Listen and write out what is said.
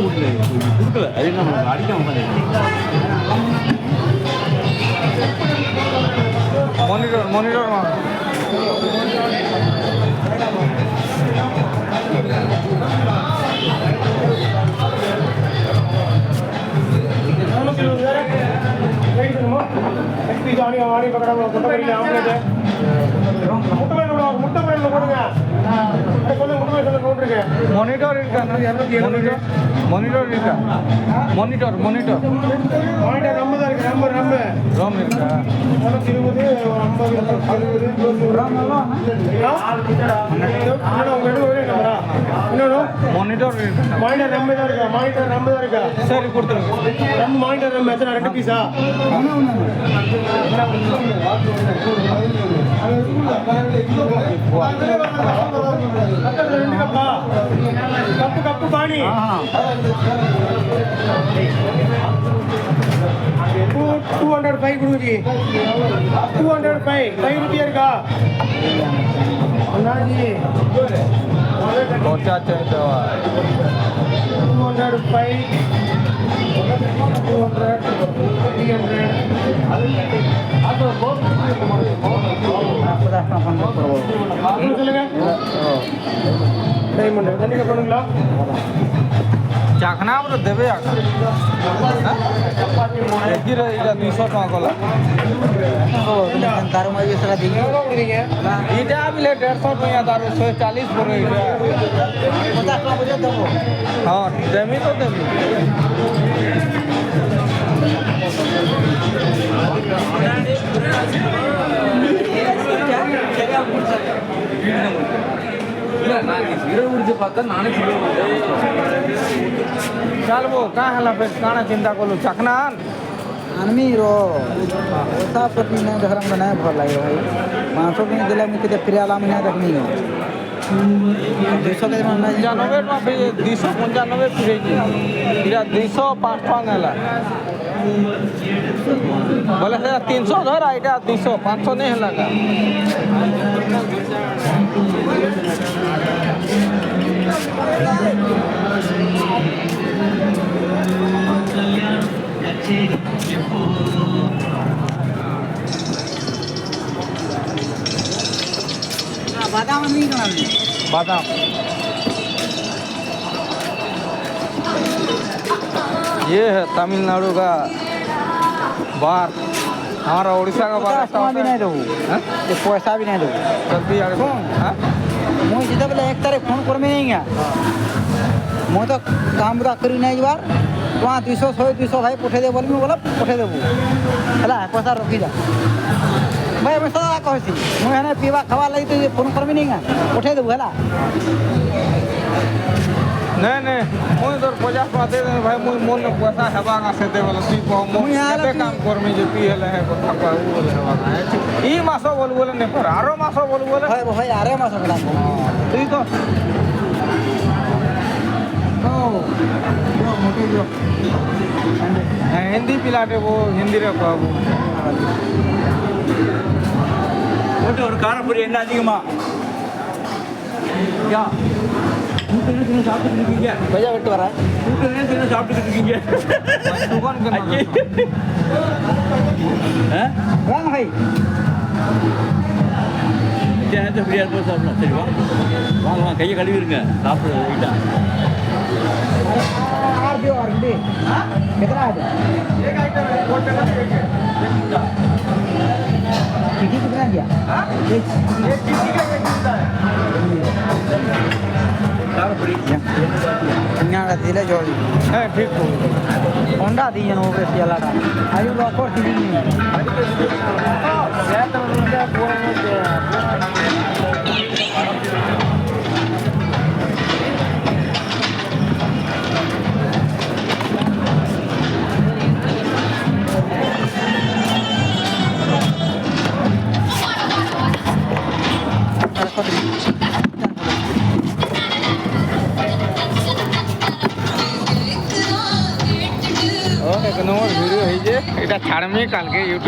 கொடுக்கல அது என்ன அடிக்காம मॉनिटर ஆடி பக்கடா முட்டை ஆம்லேட் முட்டை போடுங்க मॉनिटर मॉनिटर मॉनिटर मॉनिटर ரொம்ப தான் இருக்கு ரொம்ப रोम இருக்கா 20 मॉनिटर மானிட்டர் ரொம்ப தான் இருக்கா சரி கொடுத்துருங்க நம்ம மானிட்டர் நம்ம எத்தனை 2 பீஸா कप पानी 205 गुरु जी 205 रुपये का जी पहुंचा चाहिए 200 चलेगा डायमंड धनी का पड़ूंगा चाखना तो देवे आका एक रहेगा 200 टका कोला दारू में ये सारा देंगे इटा भी ले 150 टका दारू 140 पर है 50 टका बजे दो हां देमी तो देमी चल वो कहाँ हला फिर काना चिंता करू चखना आनमी रो ऐसा प्रति नहीं धर्म में नहीं भर लगे भाई 500 के दिला में कितने फिर आला में नहीं रखनी है 200 के में नहीं 95 में फिर 295 फिरेगी फिर 200 500 नेला बोले से 300 धर आइटा 200 500 नहीं लगा बादाम नहीं खाना बादाम ये है तमिलनाडु का बार हमारा उड़ीसा का बार पैसा भी नहीं दो ये पैसा भी नहीं दो जल्दी आगे कौन हाँ मुझे जितना बोले एक तारीख फोन कर में नहीं गया मैं तो काम बुरा करी नहीं बार वहाँ 200 200 भाई पठे दे बोल बोला पठे देबू है पैसा रखी जा भाई मैं सदा कहसी मुझे पीवा खावा लगी तो फोन कर में नहीं गया पठे देबू है नहीं नहीं मुझे तो 50 टका दे दे भाई मुझे मन में पैसा हेबा का से दे वाला ती को मुझे केते काम कर में जो पी हेले है को थपा वो बोले हेबा का ई मासो बोले नहीं पर आरो मासो बोले भाई आरे मासो बड़ा तू तो मोटे जो हिंदी पिलाटे वो हिंदी रे बाबू போட்டு ஒரு காரப்பொரி என்ன அதிகமா யா கூட்டு சாப்பிட்டு இருக்கீங்க भैया बैठ रहा है கூட்டு சாப்பிட்டு இருக்கீங்க दुकान के रंग भाई இந்த ஃப்ரீயா போய் சாப்பிடலாம் சரி வா வாங்க வாங்க கையை கழுவிடுங்க சாப்பிட ரைட்டா और भी और भी कितना है एक आइटम है टिकी कितना दिया एक किसी का एक मिलता है காரப்பொரி अन्याड़ा दिले जोड़ी है ठीक हो होंडा दी जन ओके सियाला का आयु लॉकर टिकी नहीं या तो उनका पूरा में एक नंबर वीडियो है जे এটা ছাড়মি কালকে ইউটিউব